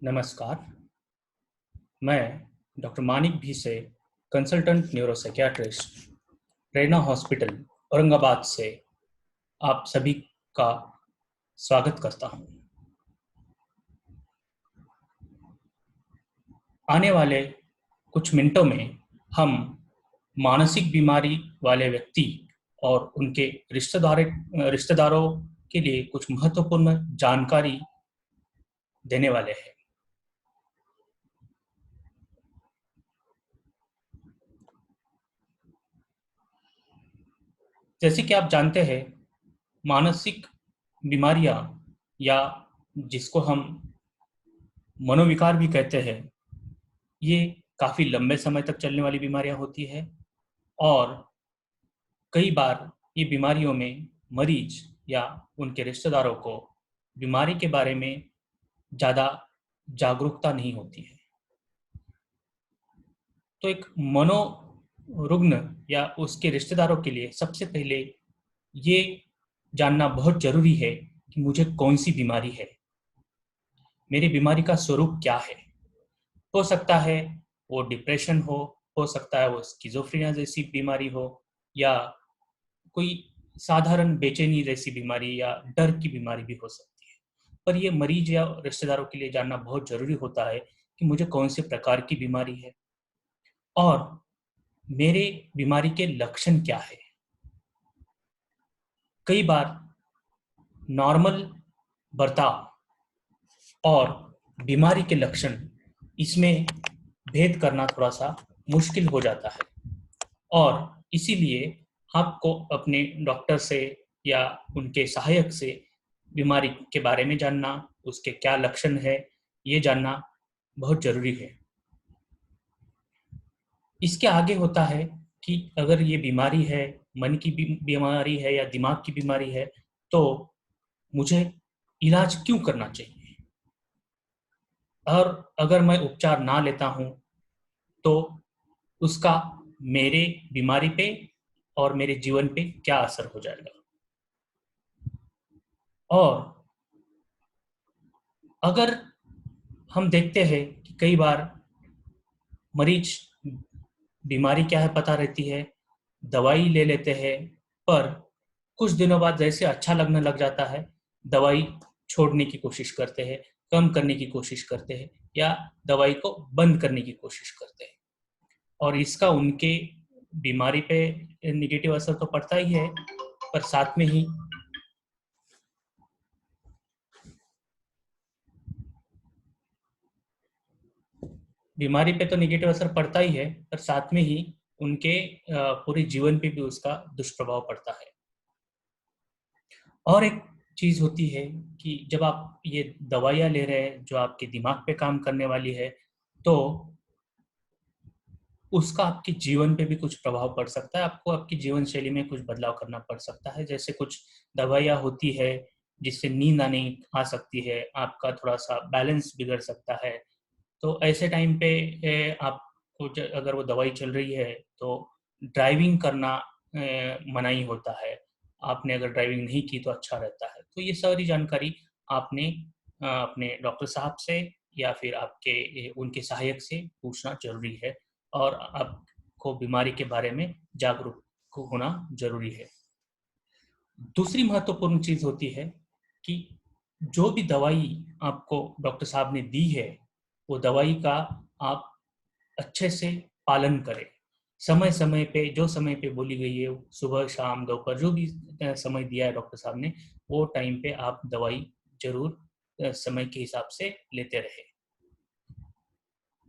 नमस्कार, मैं डॉक्टर मानिक भी से कंसल्टेंट न्यूरोसाइकियाट्रिस्ट प्रेरणा हॉस्पिटल औरंगाबाद से आप सभी का स्वागत करता हूं। आने वाले कुछ मिनटों में हम मानसिक बीमारी वाले व्यक्ति और उनके रिश्तेदारों के लिए कुछ महत्वपूर्ण जानकारी देने वाले हैं। जैसे कि आप जानते हैं, मानसिक बीमारियां या जिसको हम मनोविकार भी कहते हैं, ये काफ़ी लंबे समय तक चलने वाली बीमारियां होती है और कई बार ये बीमारियों में मरीज या उनके रिश्तेदारों को बीमारी के बारे में ज़्यादा जागरूकता नहीं होती है। तो एक मनोरुग्ण या उसके रिश्तेदारों के लिए सबसे पहले ये जानना बहुत ज़रूरी है कि मुझे कौन सी बीमारी है, मेरी बीमारी का स्वरूप क्या है। हो सकता है वो डिप्रेशन हो सकता है वो स्किज़ोफ्रेनिया जैसी बीमारी हो, या कोई साधारण बेचैनी जैसी बीमारी या डर की बीमारी भी हो सकती है। पर ये मरीज या रिश्तेदारों के लिए जानना बहुत ज़रूरी होता है कि मुझे कौन से प्रकार की बीमारी है और मेरे बीमारी के लक्षण क्या है। कई बार नॉर्मल बर्ताव और बीमारी के लक्षण, इसमें भेद करना थोड़ा सा मुश्किल हो जाता है और इसीलिए आपको अपने डॉक्टर से या उनके सहायक से बीमारी के बारे में जानना, उसके क्या लक्षण है, ये जानना बहुत ज़रूरी है। इसके आगे होता है कि अगर ये बीमारी है, मन की बीमारी है या दिमाग की बीमारी है, तो मुझे इलाज क्यों करना चाहिए, और अगर मैं उपचार ना लेता हूँ तो उसका मेरे बीमारी पे और मेरे जीवन पे क्या असर हो जाएगा। और अगर हम देखते हैं कि कई बार मरीज बीमारी क्या है पता रहती है, दवाई ले लेते हैं, पर कुछ दिनों बाद जैसे अच्छा लगने लग जाता है, दवाई छोड़ने की कोशिश करते हैं, कम करने की कोशिश करते हैं या दवाई को बंद करने की कोशिश करते हैं। और इसका उनके बीमारी पे नेगेटिव असर तो पड़ता ही है, पर साथ में ही बीमारी पे तो नेगेटिव असर पड़ता ही है, पर साथ में ही उनके पूरे जीवन पे भी उसका दुष्प्रभाव पड़ता है। और एक चीज़ होती है कि जब आप ये दवाइयाँ ले रहे हैं जो आपके दिमाग पे काम करने वाली है, तो उसका आपके जीवन पे भी कुछ प्रभाव पड़ सकता है। आपको आपकी जीवन शैली में कुछ बदलाव करना पड़ सकता है। जैसे कुछ दवाइयाँ होती है जिससे नींद आने आ सकती है, आपका थोड़ा-सा बैलेंस बिगड़ सकता है। तो ऐसे टाइम पे आपको अगर वो दवाई चल रही है तो ड्राइविंग करना मनाही होता है। आपने अगर ड्राइविंग नहीं की तो अच्छा रहता है। तो ये सारी जानकारी आपने अपने डॉक्टर साहब से या फिर आपके उनके सहायक से पूछना ज़रूरी है और आपको बीमारी के बारे में जागरूक होना ज़रूरी है। दूसरी महत्वपूर्ण चीज़ होती है कि जो भी दवाई आपको डॉक्टर साहब ने दी है, वो दवाई का आप अच्छे से पालन करें। समय-समय पे जो समय पे बोली गई है, सुबह, शाम, दोपहर जो भी समय दिया है डॉक्टर साहब ने, वो टाइम पे आप दवाई ज़रूर समय के हिसाब से लेते रहें।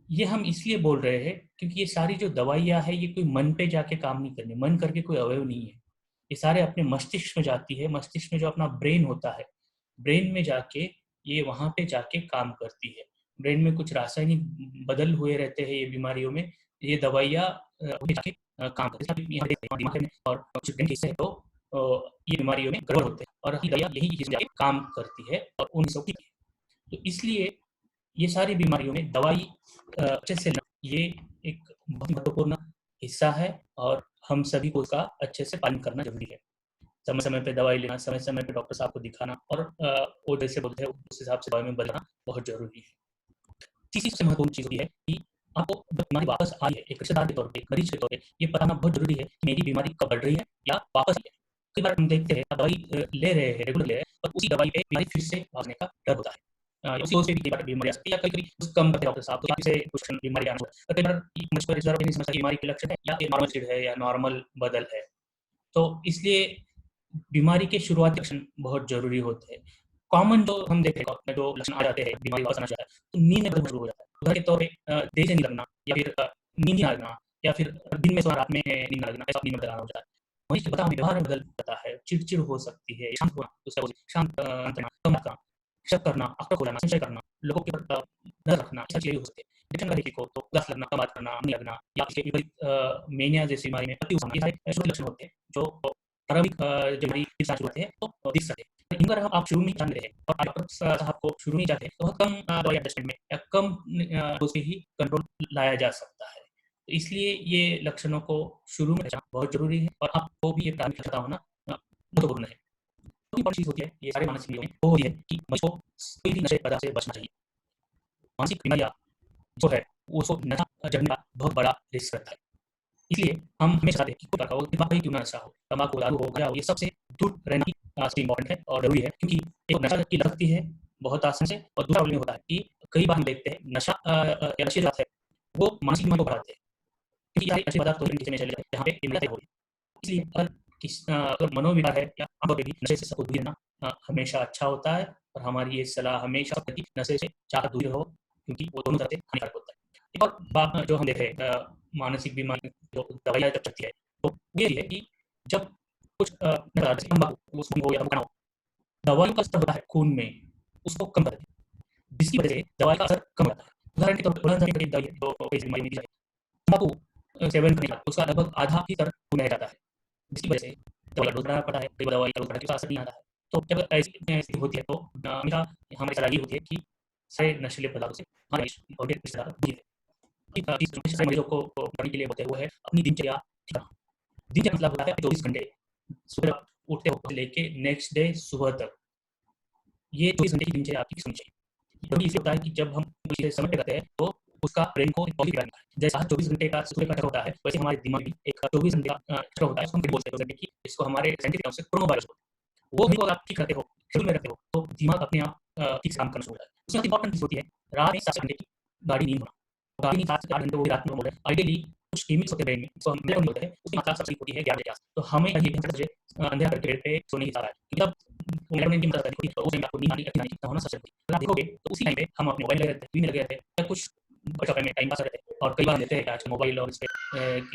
ये हम इसलिए बोल रहे हैं क्योंकि ये सारी जो दवाइयाँ हैं, ये कोई मन पे जाके काम नहीं करनी, मन करके कोई अवयव नहीं है। ये सारे अपने मस्तिष्क में जाती है, मस्तिष्क में जो अपना ब्रेन होता है, ब्रेन में जाके ये वहाँ पे जाके काम करती है। ब्रेन में कुछ रासायनिक बदल हुए रहते हैं ये बीमारियों में, ये दवाइयाँ जाके काम करती हैं। यहाँ देखते हैं दिमाग में और कुछ ब्रेन के हिस्से तो ये बीमारियों में गड़बड़ होते हैं और ये दवाइयाँ यही हिस्से जाके काम करती है और उन हिस्सों की। तो इसलिए ये सारी बीमारियों में दवाई अच्छे से लेना, ये एक बहुत महत्वपूर्ण हिस्सा है और हम सभी को उसका अच्छे से पालन करना ज़रूरी है। समय-समय पे दवाई लेना, समय-समय पे डॉक्टर साहब को दिखाना और वो जैसे बोलते हैं उस हिसाब से दवाई में बदलना बहुत ज़रूरी है। तीसरी सबसे महत्वपूर्ण चीज़ होती है कि आपको जब बीमारी वापस आई है, एक रिश्तेदार के तौर पे, एक मरीज के तौर पे, ये बताना बहुत ज़रूरी है कि मेरी बीमारी कब बढ़ रही है या वापस आई है। कई बार हम देखते हैं दवाई ले रहे हैं, रेगुलर ले रहे हैं, और उसी दवाई पे बीमारी फिर से भागने का डर होता है। उसी वजह से भी कई बार बीमारी आ सकती है, या कभी-कभी कुछ कम करते हैं डॉक्टर साहब, तो फिर से कुछ बीमारी आना होता है। कई बार मुझको रिज़र्व नहीं समझता कि बीमारी के लक्षण है या ये नॉर्मल चीज़ है या नॉर्मल बदल है। तो इसलिए बीमारी के शुरुआती लक्षण बहुत ज़रूरी होते हैं। कॉमन जो हम देखते हैं, जो लक्षण आ जाते हैं, बीमारी वापस आना चाहता है, तो नींद में बदलाव शुरू हो जाता है। उदाहरण के तौर पे देर से नींद लगना, या फिर नींद ही ना लगना, या फिर दिन में सोना, रात में नींद ना लगना, ऐसा नींद में बदलाव हो जाता है। वहीं के बदलाव व्यवहार में बदल जाता है, चिड़चिड़ हो सकती है, शांत होना, गुस्सा हो, शांत रहना, कम रखना, शक करना, आँखें खुलाना, संशय करना, लोगों के ऊपर नज़र रखना, ये सब चीज़ें हो सकती है। डिप्रेशन का किसी को तो उदास लगना, कम बात करना, नहीं लगना, या इसके विपरीत मेनिया जैसी बीमारी में अति होना, ये सारे शुरुआती लक्षण होते हैं जो प्रारंभिक बीमारी के साथ शुरू होते हैं, तो दिख सकते हैं। इन पर हम आप शुरू में जान रहे हैं और डॉक्टर साहब को शुरू में जाते हैं, तो बहुत कम दवाई एडजस्टमेंट में या कम डोज पे ही कंट्रोल लाया जा सकता है। तो इसलिए ये लक्षणों को शुरू में पहचानना बहुत ज़रूरी है, और आपको भी ये प्राथमिक पता होना महत्वपूर्ण है। दूसरी बड़ी चीज़ होती है, ये सारे मानसिक बीमारियों में, वो होती है कि मरीज को कोई भी नशे पदार्थ से बचना चाहिए। मानसिक बीमारियाँ जो है, उसको नशा जड़ने का बहुत बड़ा रिस्क रहता है। इसलिए हम हमेशा चाहते हैं कि कोई प्रकार का हो, दिमाग ही क्यों ना नशा हो, तम्बाकू, दारू हो, गांजा हो, ये सबसे दूर रहना ही सबसे इम्पोर्टेंट है और ज़रूरी है, क्योंकि एक नशा की लत लगती है बहुत आसानी से, और दूसरा प्रॉब्लम होता है कि कई बार हम देखते हैं नशा या नशे जो है, वो मानसिक बीमारी को बढ़ाते हैं, क्योंकि सारे नशे पदार्थ तो नीचे में चले जाते हैं, जहाँ पे बीमारी होती है। इसलिए अगर मनोविकार है या आमतौर पे भी नशे से सबको दूर रहना हमेशा अच्छा होता है, और हमारी ये सलाह हमेशा कि नशे से चाहे दूर रहो, क्योंकि वो दोनों तरह से हानिकारक होता है। एक और बात जो हम देख रहे हैं, मानसिक बीमारी जो दवाइयाँ जब चलती है, तो ये है कि जब कुछ जैसे तम्बाकू हो या गुटखा हो, दवाइयों का असर होता है खून में, उसको कम कर देती है, जिसकी वजह से दवाई का असर कम होता है। उदाहरण के तौर पर उदाहरण के दवाई है जो इस बीमारी में दी जाती है, तम्बाकू सेवन करने के बाद उसका लगभग आधा ही असर खून में रह जाता है, जिसकी वजह से दवाई का डोज बढ़ाना पड़ता है, कई बार दवाई का डोज बढ़ाने से असर नहीं आता है। तो जब ऐसी स्थिति होती है, तो हमेशा हमारी सलाह ये होती है कि सारे नशीले पदार्थों से हमारे और रिश्तेदार दूर रहें। सारे मरीजों को करने के लिए बोलते हैं, वो है अपनी दिनचर्या ठीक रखना। दिनचर्या मतलब होता है 24 घंटे, सुबह उठते हो लेके नेक्स्ट डे सुबह तक, ये 24 घंटे की दिनचर्या आपकी होनी चाहिए। जरूरी इसलिए होता है कि जब हम कोई चीज़ें समय पे करते हैं, तो उसका ब्रेन को पॉजिटिव रहता है। जैसा 24 घंटे का सुबह का चक्र होता है, वैसे हमारे दिमाग में एक 24 घंटे का चक्र होता है, उसको हम बोलते हैं कि इसको हमारे साइंटिफिक टर्म से क्रोनोबायोलॉजी बोलते हैं। वो घड़ी को आप ठीक करते हो, शेड्यूल में रखते हो, तो दिमाग अपने आप ठीक से काम करना शुरू हो जाता है। उसमें इंपॉर्टेंट चीज़ होती है, रात में 7 घंटे की गाढ़ी नींद होना। गाढ़ी नींद 7 से 8 घंटे वो भी रात में बोल रहे हैं। आइडियली कुछ केमिकल्स होते हैं ब्रेन में, जिसको हम मेलाटोनिन बोलते हैं, उसकी मात्रा सबसे होती है 11 बजे के आस-पास। तो हमें कहीं भी बजे अंधेरा करके बेड पे सोने की सलाह है। जब मेलाटोनिन की मात्रा अधिक होती है, तो उस टाइम आपको नींद आनी होना सबसे जरूरी है। अगर आप देखोगे, तो उसी टाइम पे हम अपने मोबाइल लगे रहते हैं, टीवी में लगे रहते हैं, या कुछ बचा टाइम में टाइम पास कर रहे थे, और कई बार देते हैं कि आज मोबाइल और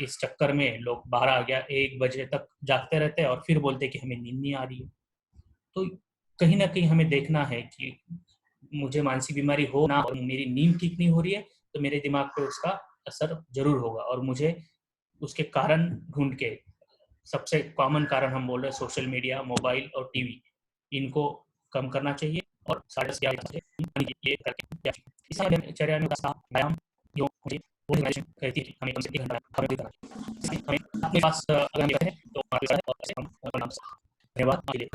इस चक्कर में लोग 12 आ गया 1 बजे तक जागते रहते हैं, और फिर बोलते हैं कि हमें नींद नहीं आ रही है। तो कहीं न कहीं हमें देखना है कि मुझे मानसिक बीमारी हो ना, और मेरी नींद ठीक नहीं हो रही है, तो मेरे दिमाग पे उसका असर ज़रूर होगा, और मुझे उसके कारण ढूँढ के, सबसे कॉमन कारण हम बोल रहे हैं सोशल मीडिया, मोबाइल और टीवी, इनको कम करना चाहिए, और साढ़े 10 11 बजे ये करके इस दिनचर्या में व्यायाम जो मुझे वो कहती है कि हमें कम से 1 घंटा हमें करना चाहिए। इसलिए हमें अपने पास अगर हम करते हैं, तो हमारे पास है, और ऐसे हम बना सकते हैं। धन्यवाद। आपके लिए